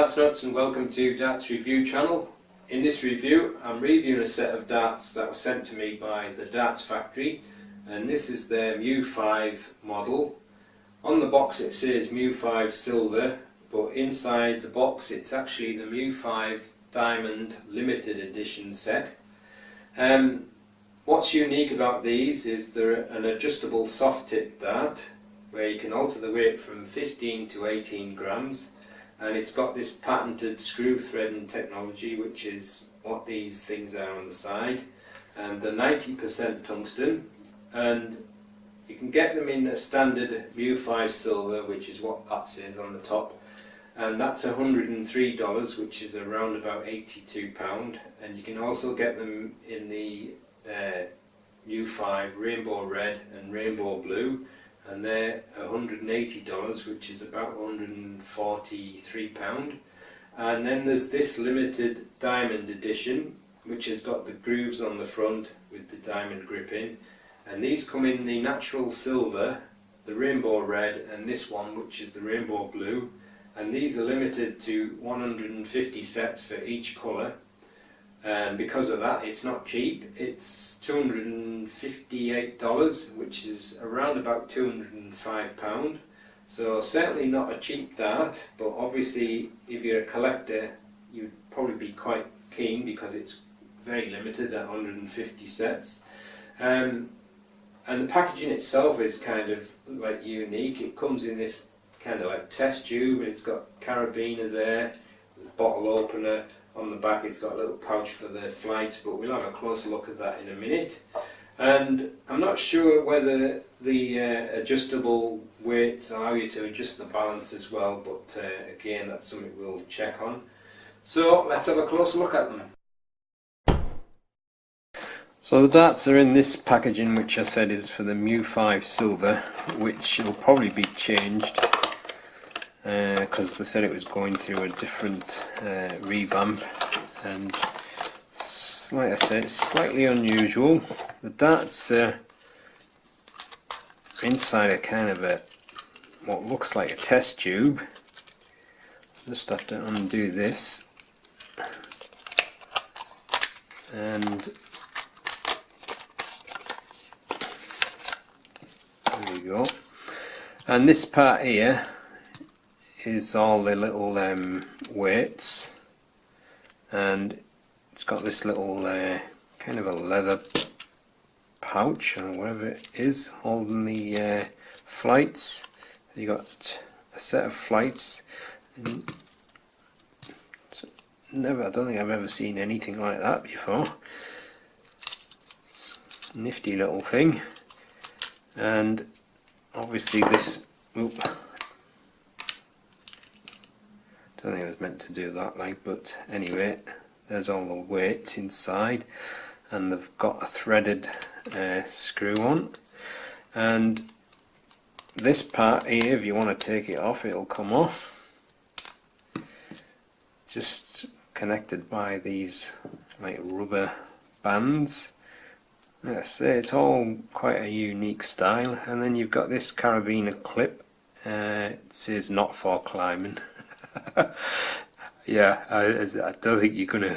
darts nuts and welcome to Darts Review channel. In this review I'm reviewing a set of darts that was sent to me by the Darts Factory, and this is their Muu5 model. On the box it says Muu5 Silver, but inside the box it's actually the Muu5 Diamond Limited Edition set. What's unique about these is they're an adjustable soft tip dart where you can alter the weight from 15 to 18 grams. And it's got this patented screw threading technology, which is what these things are on the side, and they're 90% tungsten, and you can get them in a standard Muu5 Silver, which is what that says on the top, and that's $103, which is around about £82, and you can also get them in the Muu5 Rainbow Red and Rainbow Blue, and they're $180, which is about £143. And then there's this limited diamond edition, which has got the grooves on the front with the diamond grip in, and these come in the natural silver, the rainbow red, and this one, which is the rainbow blue, and these are limited to 150 sets for each colour. And because of that, it's not cheap. It's $258, which is around about £205. So certainly not a cheap dart, but obviously if you're a collector you'd probably be quite keen because it's very limited at 150 sets. And the packaging itself is kind of like unique. It comes in this kind of like test tube, and it's got carabiner there, the bottle opener. On the back it's got a little pouch for the flights, but we'll have a closer look at that in a minute. And I'm not sure whether the adjustable weights allow you to adjust the balance as well, but again that's something we'll check on. So let's have a closer look at them. So the darts are in this packaging, which I said is for the Muu5 Silver, which will probably be changed because they said it was going through a different revamp, and like I said, it's slightly unusual. The darts inside are kind of what looks like a test tube. So just have to undo this, and there we go. And this part here is all the little weights, and it's got this little kind of a leather pouch or whatever it is holding the flights. You got a set of flights, and I don't think I've ever seen anything like that before. It's a nifty little thing, and obviously this. Don't think I was meant to do that, but anyway, there's all the weights inside, and they've got a threaded screw on, and this part here, if you want to take it off, it'll come off. Just connected by these like rubber bands. Like I say, it's all quite a unique style. And then you've got this carabiner clip. It says not for climbing. Yeah, I don't think you're going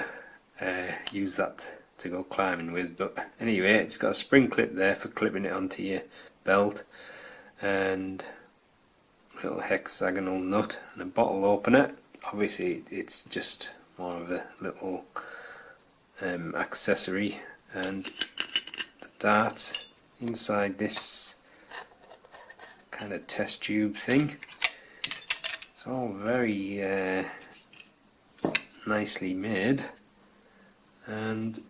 to use that to go climbing with, but anyway, it's got a spring clip there for clipping it onto your belt, and a little hexagonal nut and a bottle opener. Obviously it's just more of a little accessory, and the dart inside this kind of test tube thing. It's all very nicely made, and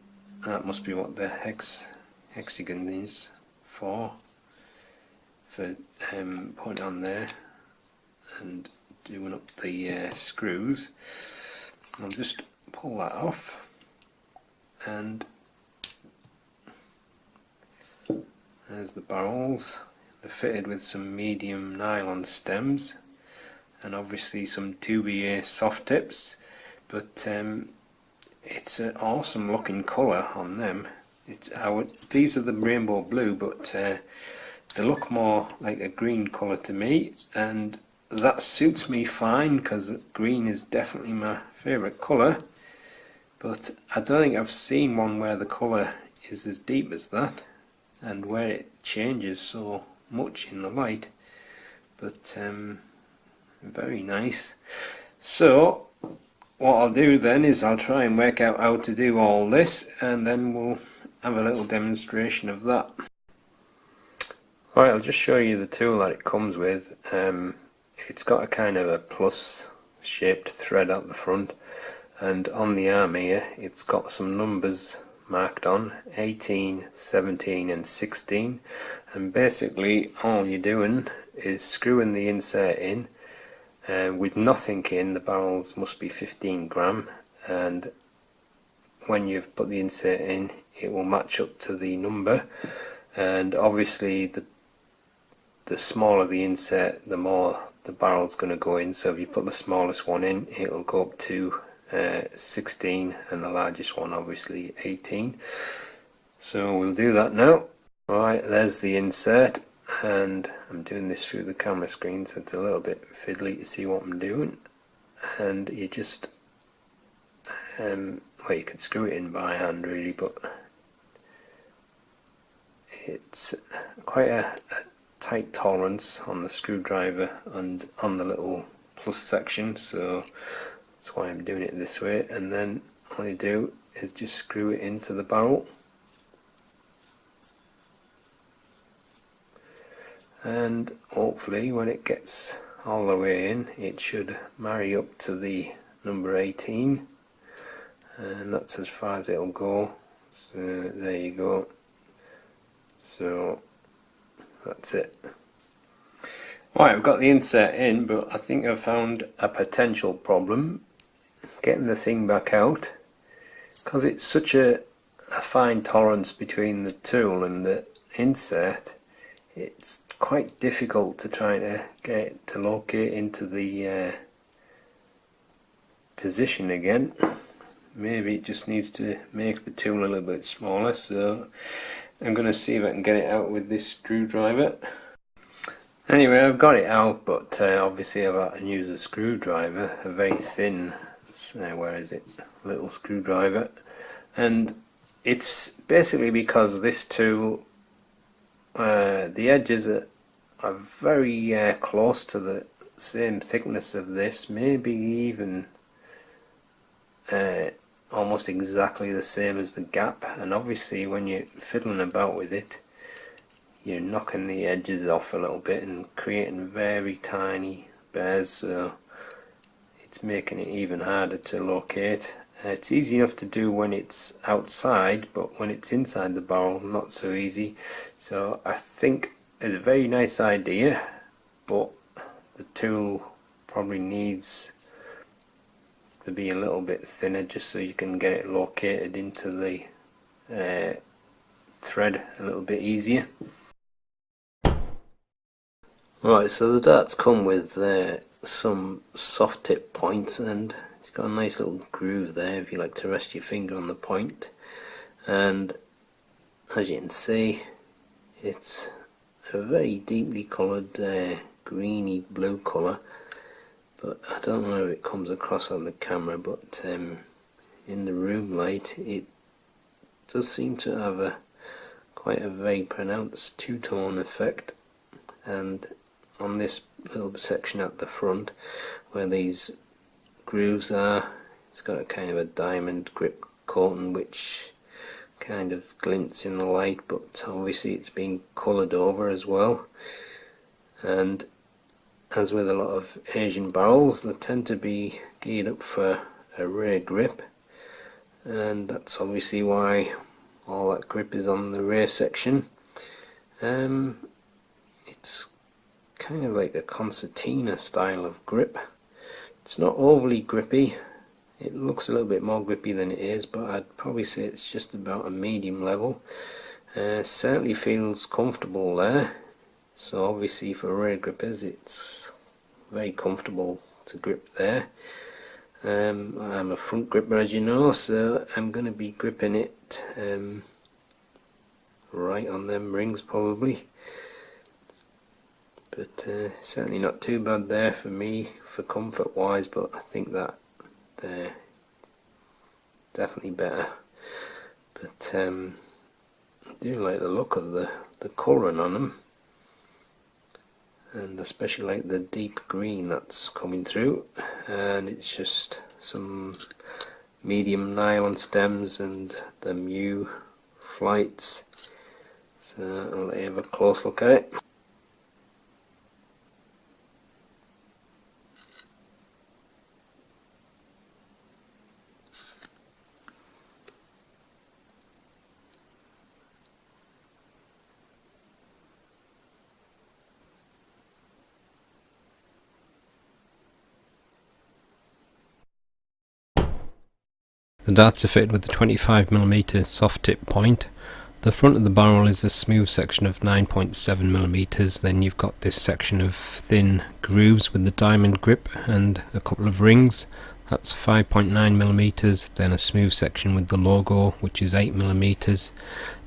that must be what the hexagon is for putting on there and doing up the screws. I'll just pull that off, and there's the barrels. They're fitted with some medium nylon stems, and obviously some 2BA soft tips, but it's an awesome looking colour on them. These are the rainbow blue, but they look more like a green colour to me, and that suits me fine because green is definitely my favourite colour, but I don't think I've seen one where the colour is as deep as that and where it changes so much in the light, but very nice. So what I'll do then is I'll try and work out how to do all this, and then we'll have a little demonstration of that. Alright, I'll just show you the tool that it comes with. It's got a kind of a plus shaped thread at the front, and on the arm here it's got some numbers marked on, 18, 17 and 16, and basically all you're doing is screwing the insert in. With nothing in, the barrels must be 15 gram, and when you've put the insert in it will match up to the number, and obviously the smaller the insert, the more the barrel's going to go in. So if you put the smallest one in, it'll go up to 16, and the largest one obviously 18. So we'll do that now. Alright, there's the insert, and I'm doing this through the camera screen, so it's a little bit fiddly to see what I'm doing. And you just well, you could screw it in by hand really, but it's quite a tight tolerance on the screwdriver and on the little plus section, so that's why I'm doing it this way. And then all you do is just screw it into the barrel, and hopefully when it gets all the way in it should marry up to the number 18, and that's as far as it'll go. So there you go. So that's it. Right, I've got the insert in, but I think I've found a potential problem getting the thing back out, because it's such a fine tolerance between the tool and the insert. It's quite difficult to try to get it to locate into the position again. Maybe it just needs to make the tool a little bit smaller, so I'm going to see if I can get it out with this screwdriver. Anyway, I've got it out, but obviously I've had to use a screwdriver, a very thin, where is it, little screwdriver, and it's basically because this tool, the edges are very close to the same thickness of this, maybe even almost exactly the same as the gap, and obviously when you're fiddling about with it you're knocking the edges off a little bit and creating very tiny burrs, so it's making it even harder to locate. It's easy enough to do when it's outside, but when it's inside the barrel not so easy. So I think it's a very nice idea, but the tool probably needs to be a little bit thinner just so you can get it located into the thread a little bit easier. Right, so the darts come with some soft tip points, and it's got a nice little groove there if you like to rest your finger on the point, and as you can see it's a very deeply coloured greeny blue colour, but I don't know if it comes across on the camera, but in the room light it does seem to have quite a very pronounced two-tone effect. And on this little section at the front where these grooves are, it's got a kind of a diamond grip coating which kind of glints in the light, but obviously it's been coloured over as well. And as with a lot of Asian barrels, they tend to be geared up for a rear grip, and that's obviously why all that grip is on the rear section. It's kind of like a concertina style of grip. It's not overly grippy, it looks a little bit more grippy than it is, but I'd probably say it's just about a medium level. Certainly feels comfortable there, so obviously for rear grippers it's very comfortable to grip there. I'm a front gripper, as you know, so I'm going to be gripping it right on them rings probably. but certainly not too bad there for me, for comfort wise, but I think that they're definitely better. But I do like the look of the colouring on them, and especially like the deep green that's coming through, and it's just some medium nylon stems and the Muu flights. So I'll let you have a close look at it. The darts are fitted with a 25mm soft tip point. The front of the barrel is a smooth section of 9.7mm, then you've got this section of thin grooves with the diamond grip and a couple of rings. That's 5.9mm, then a smooth section with the logo which is 8mm,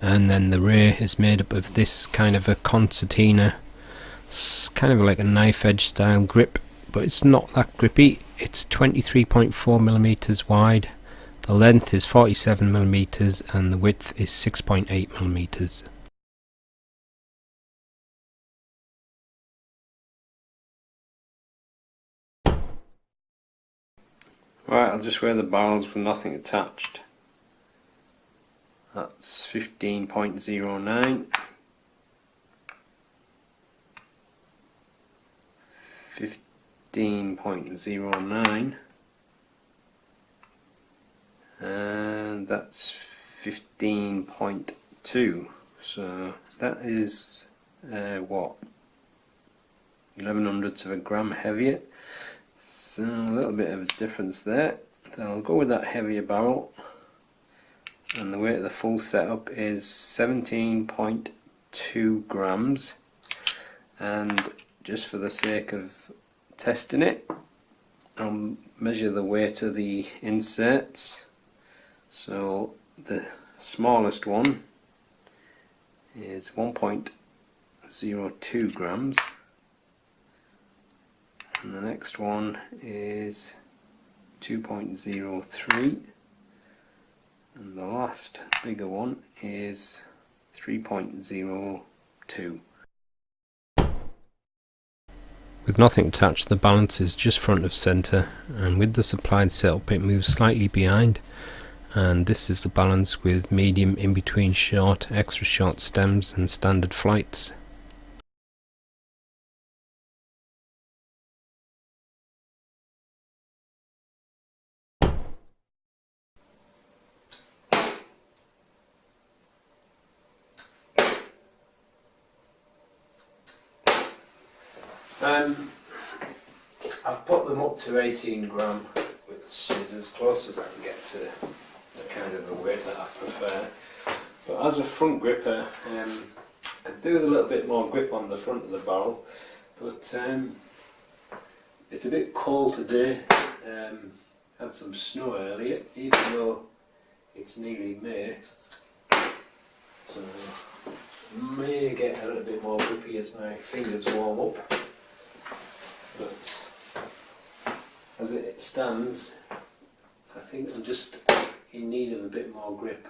and then the rear is made up of this kind of a concertina, kind of like a knife edge style grip, but it's not that grippy. It's 23.4mm wide. The length is 47mm and the width is 6.8mm. Right, I'll just wear the barrels with nothing attached. That's 15.09, 15.09, and that's 15.2. So that is what, 11/100ths of a gram heavier. So a little bit of a difference there. So I'll go with that heavier barrel, and the weight of the full setup is 17.2 grams. And just for the sake of testing it, I'll measure the weight of the inserts. So the smallest one is 1.02 grams, and the next one is 2.03, and the last bigger one is 3.02. With nothing attached, the balance is just front of centre, and with the supplied setup it moves slightly behind, and this is the balance with medium in between short, extra short stems and standard flights. I've put them up to 18 gram, which is as close as I can get to the kind of the weight that I prefer. But as a front gripper, I could do with a little bit more grip on the front of the barrel, but it's a bit cold today. Had some snow earlier, even though it's nearly May, so may get a little bit more grippy as my fingers warm up. But as it stands, I think I'm just in need of a bit more grip.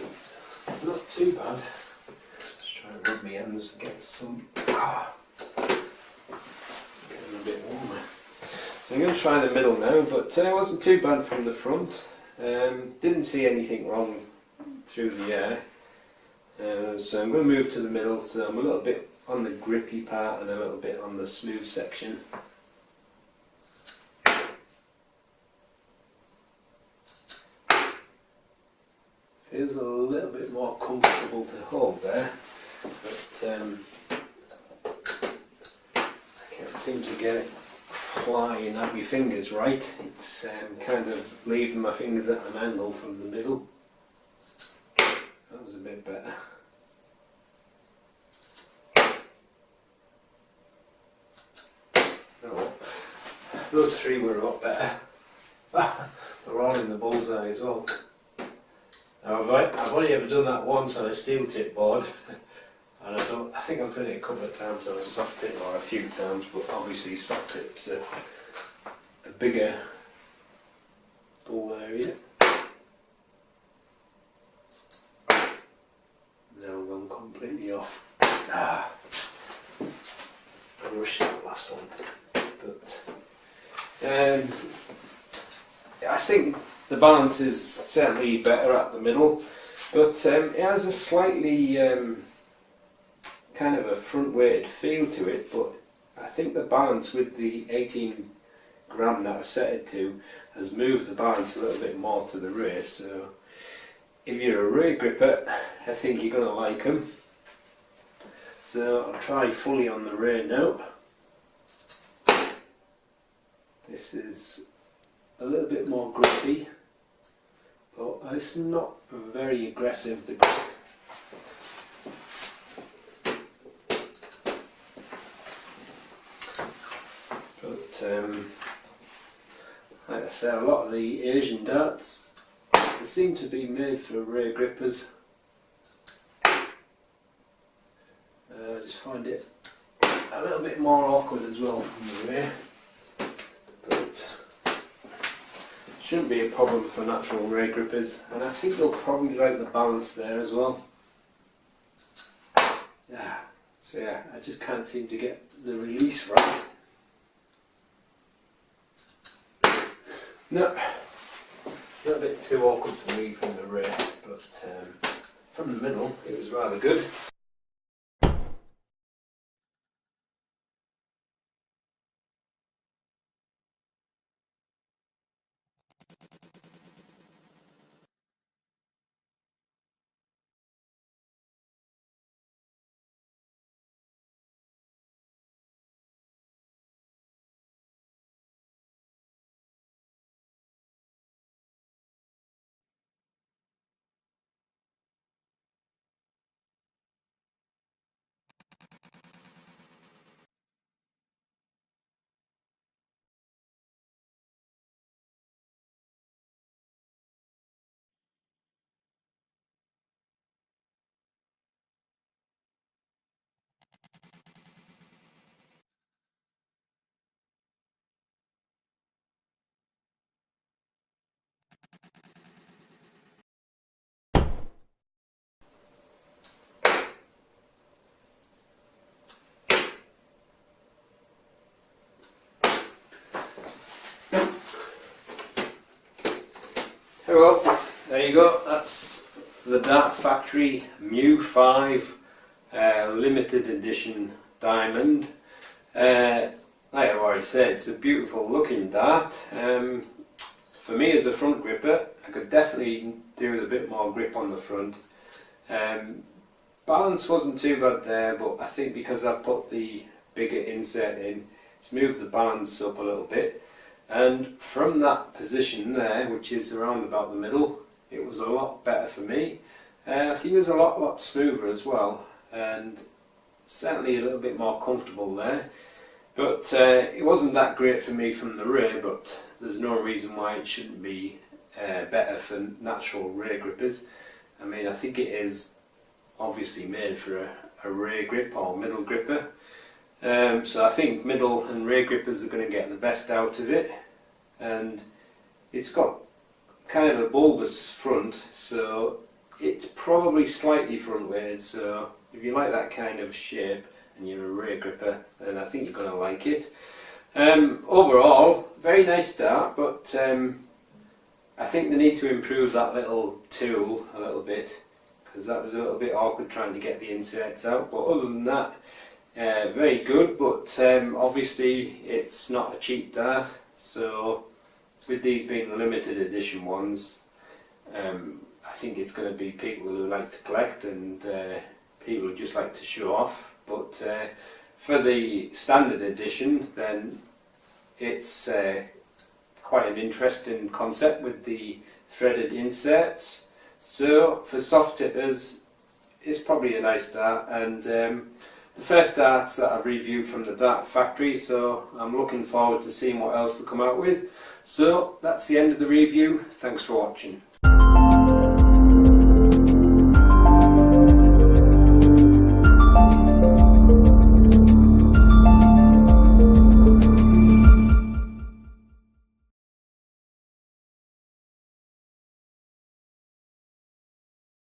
It's not too bad. Just try and rub my hands and get some. Get them a bit warmer. So I'm going to try the middle now, but it wasn't too bad from the front. Didn't see anything wrong through the air. So I'm going to move to the middle, so I'm a little bit on the grippy part and a little bit on the smooth section. Feels a little bit more comfortable to hold there, but I can't seem to get it flying at my fingers right. It's kind of leaving my fingers at an angle from the middle. That was a bit better. Oh, those three were a lot better. They're all in the bullseye as well. I've only ever done that once on a steel tip board, and I think I've done it a couple of times on a soft tip, or a few times, but obviously soft tips are a bigger bull area. Now I'm gone completely off. I rushed that last one, but I think the balance is certainly better at the middle, but it has a slightly kind of a front-weighted feel to it, but I think the balance with the 18 gram that I've set it to has moved the balance a little bit more to the rear, so if you're a rear gripper, I think you're going to like them. So I'll try fully on the rear now. This is a little bit more grippy, but it's not very aggressive, the grip. But like I say, a lot of the Asian darts, they seem to be made for rear grippers. I just find it a little bit more awkward as well from the rear, but shouldn't be a problem for natural rear grippers, and I think they'll probably like the balance there as well. Yeah, so yeah, I just can't seem to get the release right. No, a little bit too awkward for me from the rear, but from the middle it was rather good. Well, there you go, that's the Dart Factory Muu5 limited edition diamond. Like I've already said, it's a beautiful looking dart. For me as a front gripper, I could definitely do with a bit more grip on the front. Balance wasn't too bad there, but I think because I put the bigger insert in, it's moved the balance up a little bit. And from that position there, which is around about the middle, it was a lot better for me. I think it was a lot smoother as well, and certainly a little bit more comfortable there. But it wasn't that great for me from the rear, but there's no reason why it shouldn't be better for natural rear grippers. I mean, I think it is obviously made for a rear grip or middle gripper. So I think middle and rear grippers are going to get the best out of it, and it's got kind of a bulbous front, so it's probably slightly front weighted, so if you like that kind of shape and you're a rear gripper, then I think you're going to like it. Overall, very nice dart, but I think they need to improve that little tool a little bit, because that was a little bit awkward trying to get the inserts out, but other than that, very good. But obviously it's not a cheap dart, so with these being the limited edition ones, I think it's going to be people who like to collect and people who just like to show off. But for the standard edition, then it's quite an interesting concept with the threaded inserts. So for soft tippers, it's probably a nice dart, and the first darts that I've reviewed from the Dart Factory, so I'm looking forward to seeing what else they'll come out with. So that's the end of the review. Thanks for watching.